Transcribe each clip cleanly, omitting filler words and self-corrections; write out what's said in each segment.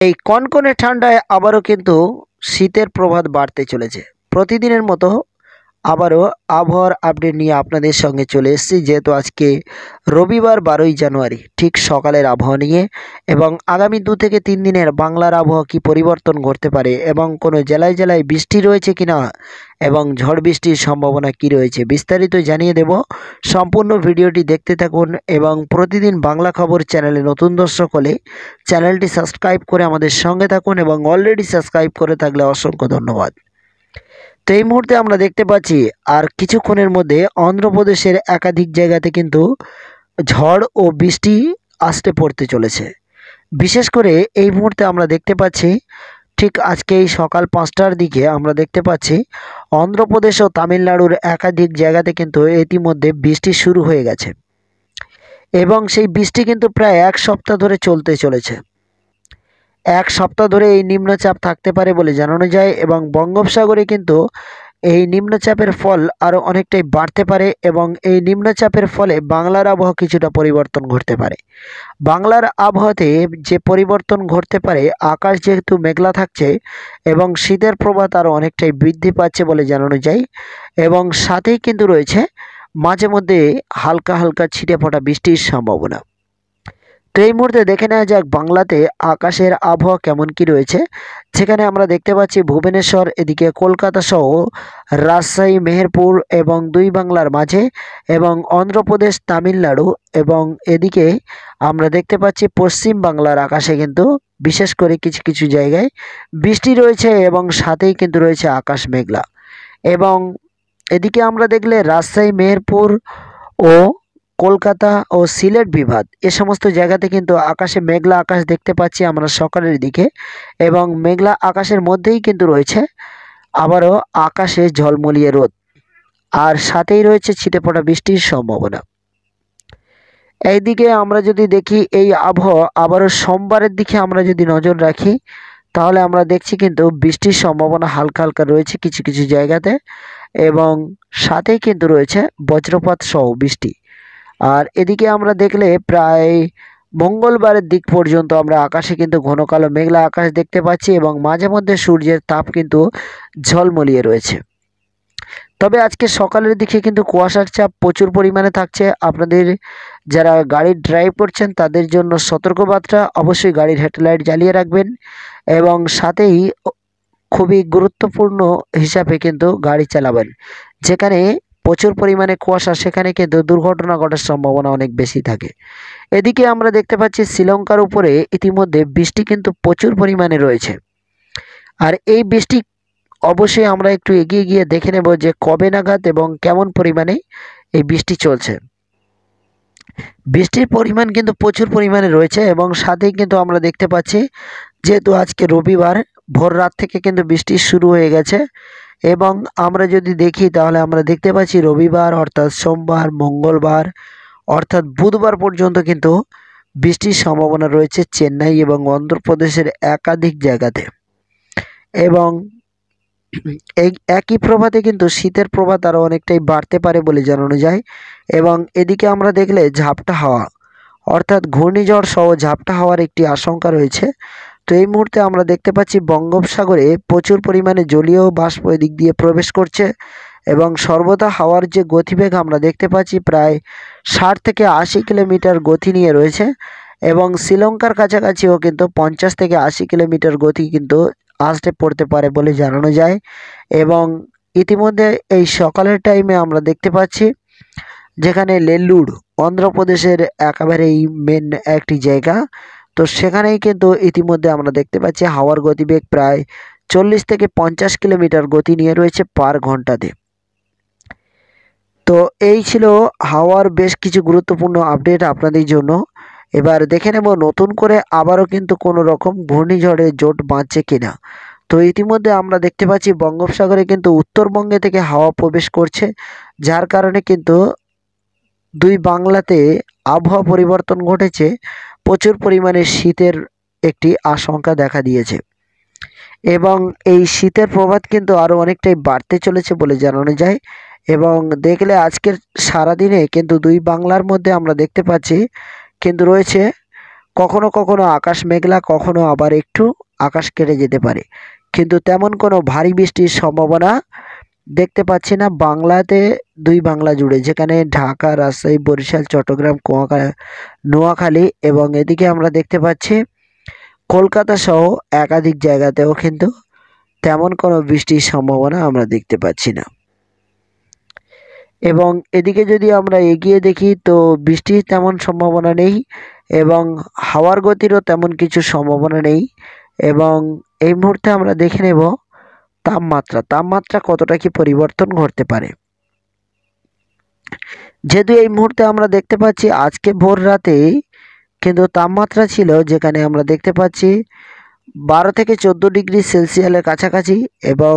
এই কনকনে ঠান্ডায় আবারও কিন্তু শীতের প্রভাত বাড়তে চলেছে। প্রতিদিনের মতো আবারও আবহাওয়ার আপডেট নিয়ে আপনাদের সঙ্গে চলে এসেছি, যেহেতু আজকে রবিবার 12ই জানুয়ারি, ঠিক সকালের আবহাওয়া নিয়ে এবং আগামী 2 থেকে 3 দিনের বাংলার আবহাওয়া কী পরিবর্তন ঘটতে পারে এবং কোনো জেলায় জেলায় বৃষ্টি রয়েছে কিনা এবং ঝড় বৃষ্টির সম্ভাবনা কি রয়েছে বিস্তারিত জানিয়ে দেব। সম্পূর্ণ ভিডিওটি দেখতে থাকুন এবং প্রতিদিন বাংলা খবর চ্যানেলে নতুন দর্শক হলে চ্যানেলটি সাবস্ক্রাইব করে আমাদের সঙ্গে থাকুন এবং অলরেডি সাবস্ক্রাইব করে থাকলে অসংখ্য ধন্যবাদ। তো এই মুহূর্তে আমরা দেখতে পাচ্ছি আর কিছুক্ষণের মধ্যে অন্ধ্রপ্রদেশের একাধিক জায়গাতে কিন্তু ঝড় ও বৃষ্টি আসতে পড়তে চলেছে। বিশেষ করে এই মুহূর্তে আমরা দেখতে পাচ্ছি ঠিক আজকে এই সকাল 5টার দিকে আমরা দেখতে পাচ্ছি অন্ধ্রপ্রদেশ ও তামিলনাড়ুর একাধিক জায়গাতে কিন্তু ইতিমধ্যে বৃষ্টি শুরু হয়ে গেছে এবং সেই বৃষ্টি কিন্তু প্রায় 1 সপ্তাহ ধরে চলতে চলেছে। 1 সপ্তাহ ধরে এই নিম্নচাপ থাকতে পারে বলে জানানো যায় এবং বঙ্গোপসাগরে কিন্তু এই নিম্নচাপের ফল আরও অনেকটাই বাড়তে পারে এবং এই নিম্নচাপের ফলে বাংলার আবহাওয়া কিছুটা পরিবর্তন ঘটতে পারে। বাংলার আবহাওয়াতে যে পরিবর্তন ঘটতে পারে, আকাশ যেহেতু মেঘলা থাকছে এবং শীতের প্রভাব আরও অনেকটাই বৃদ্ধি পাচ্ছে বলে জানানো যায় এবং সাথেই কিন্তু রয়েছে মাঝে মধ্যে হালকা হালকা ছিটে ফোটা বৃষ্টির সম্ভাবনা। তো এই মুহূর্তে দেখে নেওয়া যাক বাংলাতে আকাশের আবহাওয়া কেমন কি রয়েছে। সেখানে আমরা দেখতে পাচ্ছি ভুবনেশ্বর, এদিকে কলকাতা সহ রাজশাহী, মেহেরপুর এবং দুই বাংলার মাঝে এবং অন্ধ্রপ্রদেশ, তামিলনাড়ু এবং এদিকে আমরা দেখতে পাচ্ছি পশ্চিম বাংলার আকাশে কিন্তু বিশেষ করে কিছু কিছু জায়গায় বৃষ্টি রয়েছে এবং সাথেই কিন্তু রয়েছে আকাশ মেঘলা। এবং এদিকে আমরা দেখলে রাজশাহী, মেহেরপুর ও কলকাতা ও সিলেট বিভাগ এ সমস্ত জায়গাতে কিন্তু আকাশে মেঘলা আকাশ দেখতে পাচ্ছি আমরা সকালের দিকে এবং মেঘলা আকাশের মধ্যেই কিন্তু রয়েছে আবারও আকাশে ঝলমলিয়ে রোদ আর সাথেই রয়েছে ছিটেফোঁটা বৃষ্টির সম্ভাবনা। এইদিকে আমরা যদি দেখি এই আবহাওয়া আবারও সোমবারের দিকে আমরা যদি নজর রাখি তাহলে আমরা দেখছি কিন্তু বৃষ্টির সম্ভাবনা হালকা হালকা রয়েছে কিছু কিছু জায়গাতে এবং সাথেই কিন্তু রয়েছে বজ্রপাত সহ বৃষ্টি। আর এদিকে আমরা দেখলে প্রায় মঙ্গলবারের দিক পর্যন্ত আমরা আকাশে কিন্তু ঘন কালো মেঘলা আকাশ দেখতে পাচ্ছি এবং মাঝে মধ্যে সূর্যের তাপ কিন্তু ঝলমলিয়ে রয়েছে। তবে আজকে সকালের দিকে কিন্তু কুয়াশার চাপ প্রচুর পরিমাণে থাকছে। আপনাদের যারা গাড়ি ড্রাইভ করছেন তাদের জন্য সতর্কবার্তা, অবশ্যই গাড়ির হেডলাইট জ্বালিয়ে রাখবেন এবং সাথেই খুবই গুরুত্বপূর্ণ হিসাবে কিন্তু গাড়ি চালাবেন। যেখানে প্রচুর পরিমাণে কুয়াশা সেখানে কিন্তু দুর্ঘটনা ঘটার সম্ভাবনা অনেক বেশি থাকে। এদিকে আমরা দেখতে পাচ্ছি শ্রীলঙ্কার উপরে ইতিমধ্যে বৃষ্টি কিন্তু প্রচুর পরিমাণে রয়েছে আর এই বৃষ্টি অবশ্যই আমরা একটু এগিয়ে গিয়ে দেখে নেব যে কবে নাগাদ এবং কেমন পরিমাণে এই বৃষ্টি চলছে। বৃষ্টির পরিমাণ কিন্তু প্রচুর পরিমাণে রয়েছে এবং সাথেই কিন্তু আমরা দেখতে পাচ্ছি যেহেতু আজকে রবিবার ভোর রাত থেকে কিন্তু বৃষ্টি শুরু হয়ে গেছে এবং আমরা যদি দেখি তাহলে আমরা দেখতে পাচ্ছি রবিবার অর্থাৎ সোমবার, মঙ্গলবার অর্থাৎ বুধবার পর্যন্ত কিন্তু বৃষ্টির সম্ভাবনা রয়েছে চেন্নাই এবং অন্ধ্রপ্রদেশের একাধিক জায়গাতে এবং এই একই প্রভাতে কিন্তু শীতের প্রভাত আরও অনেকটাই বাড়তে পারে বলে জানানো যায় এবং এদিকে আমরা দেখলে ঝাপটা হাওয়া অর্থাৎ ঘূর্ণিঝড় সহ ঝাপটা হওয়ার একটি আশঙ্কা রয়েছে। তো এই মুহূর্তে আমরা দেখতে পাচ্ছি বঙ্গোপসাগরে প্রচুর পরিমাণে জলীয় বাষ্প এদিক দিয়ে প্রবেশ করছে এবং সর্বদা হাওয়ার যে গতিবেগ আমরা দেখতে পাচ্ছি প্রায় 60 থেকে 80 কিলোমিটার গতি নিয়ে রয়েছে এবং শ্রীলঙ্কার কাছাকাছিও কিন্তু 50 থেকে 80 কিলোমিটার গতি কিন্তু আসতে পড়তে পারে বলে জানানো যায় এবং ইতিমধ্যে এই সকালের টাইমে আমরা দেখতে পাচ্ছি যেখানে নেল্লুর অন্ধ্রপ্রদেশের একেবারেই মেন একটি জায়গা, তো সেখানেই কিন্তু ইতিমধ্যে আমরা দেখতে পাচ্ছি হাওয়ার গতিবেগ প্রায় 40 থেকে 50 কিলোমিটার গতি নিয়ে রয়েছে পার ঘন্টাতে। তো এই ছিল হাওয়ার বেশ কিছু গুরুত্বপূর্ণ আপডেট আপনাদের জন্য। এবার দেখে নেব নতুন করে আবারও কিন্তু কোনো রকম ঘূর্ণিঝড়ের জোট বাঁধছে কিনা। তো ইতিমধ্যে আমরা দেখতে পাচ্ছি বঙ্গোপসাগরে কিন্তু উত্তরবঙ্গে থেকে হাওয়া প্রবেশ করছে, যার কারণে কিন্তু দুই বাংলাতে আবহাওয়া পরিবর্তন ঘটেছে, প্রচুর পরিমাণে শীতের একটি আশঙ্কা দেখা দিয়েছে এবং এই শীতের প্রভাব কিন্তু আরও অনেকটাই বাড়তে চলেছে বলে জানানো যায় এবং দেখলে আজকের সারাদিনে কিন্তু দুই বাংলার মধ্যে আমরা দেখতে পাচ্ছি কিন্তু রয়েছে কখনো কখনো আকাশ মেঘলা, কখনো আবার একটু আকাশ কেটে যেতে পারে, কিন্তু তেমন কোনো ভারী বৃষ্টির সম্ভাবনা দেখতে পাচ্ছি না বাংলাতে। দুই বাংলা জুড়ে, যেখানে ঢাকা, রাজশাহী, বরিশাল, চট্টগ্রাম, নোয়াখালী এবং এদিকে আমরা দেখতে পাচ্ছি কলকাতা সহ একাধিক জায়গাতেও কিন্তু তেমন কোনো বৃষ্টির সম্ভাবনা আমরা দেখতে পাচ্ছি না। এবং এদিকে যদি আমরা এগিয়ে দেখি তো বৃষ্টির তেমন সম্ভাবনা নেই এবং হাওয়ার গতিরও তেমন কিছু সম্ভাবনা নেই। এবং এই মুহূর্তে আমরা দেখে নেব তাপমাত্রা কতটা কি পরিবর্তন ঘটতে পারে। যেহেতু এই মুহূর্তে আমরা দেখতে পাচ্ছি আজকে ভোর রাতে কিন্তু তাপমাত্রা ছিল, যেখানে আমরা দেখতে পাচ্ছি 12 থেকে 14 ডিগ্রি সেলসিয়াসের কাছাকাছি, এবং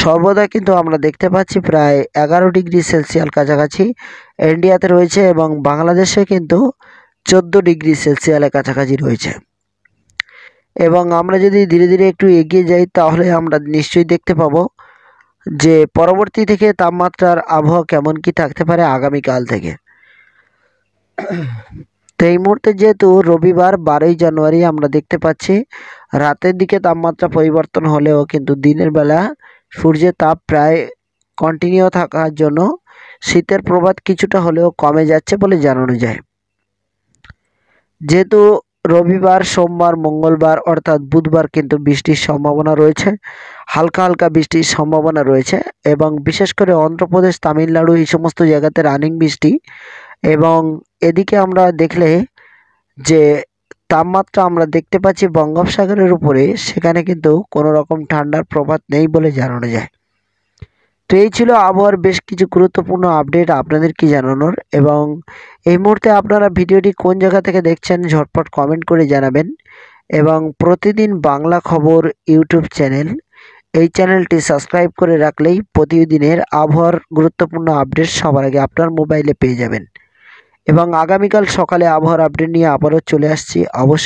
সর্বদা কিন্তু আমরা দেখতে পাচ্ছি প্রায় 11 ডিগ্রি সেলসিয়াস কাছাকাছি ইন্ডিয়াতে রয়েছে, এবং বাংলাদেশে কিন্তু 14 ডিগ্রি সেলসিয়াসের কাছাকাছি রয়েছে। এবং আমরা যদি ধীরে ধীরে একটু এগিয়ে যাই তাহলে আমরা নিশ্চয়ই দেখতে পাবো যে পরবর্তী থেকে তাপমাত্রার আবহাওয়া কেমন কি থাকতে পারে আগামীকাল থেকে। তো এই মুহূর্তে যেহেতু রবিবার 12ই জানুয়ারি, আমরা দেখতে পাচ্ছি রাতের দিকে তাপমাত্রা পরিবর্তন হলেও কিন্তু দিনের বেলা সূর্যের তাপ প্রায় কন্টিনিউ থাকার জন্য শীতের প্রভাব কিছুটা হলেও কমে যাচ্ছে বলে জানানো যায়। যেহেতু রবিবার, সোমবার, মঙ্গলবার অর্থাৎ বুধবার কিন্তু বৃষ্টির সম্ভাবনা রয়েছে, হালকা হালকা বৃষ্টির সম্ভাবনা রয়েছে, এবং বিশেষ করে অন্ধ্রপ্রদেশ, তামিলনাড়ু এই সমস্ত জায়গাতে রানিং বৃষ্টি। এবং এদিকে আমরা দেখলে যে তাপমাত্রা আমরা দেখতে পাচ্ছি বঙ্গোপসাগরের উপরে, সেখানে কিন্তু কোনো রকম ঠান্ডার প্রভাব নেই বলে জানানো যায়। তো এই ছিল আবহাওয়ার বেশ কিছু গুরুত্বপূর্ণ আপডেট আপনাদের কি জানানোর। এবং এই মুহূর্তে আপনারা ভিডিওটি কোন জায়গা থেকে দেখছেন ঝটপট কমেন্ট করে জানাবেন। এবং প্রতিদিন বাংলা খবর ইউটিউব চ্যানেল, এই চ্যানেলটি সাবস্ক্রাইব করে রাখলেই প্রতিদিনের আবহাওয়ার গুরুত্বপূর্ণ আপডেট সবার আগে আপনার মোবাইলে পেয়ে যাবেন। এবং আগামীকাল সকালে আবহাওয়ার আপডেট নিয়ে আবারও চলে আসছি অবশ্যই।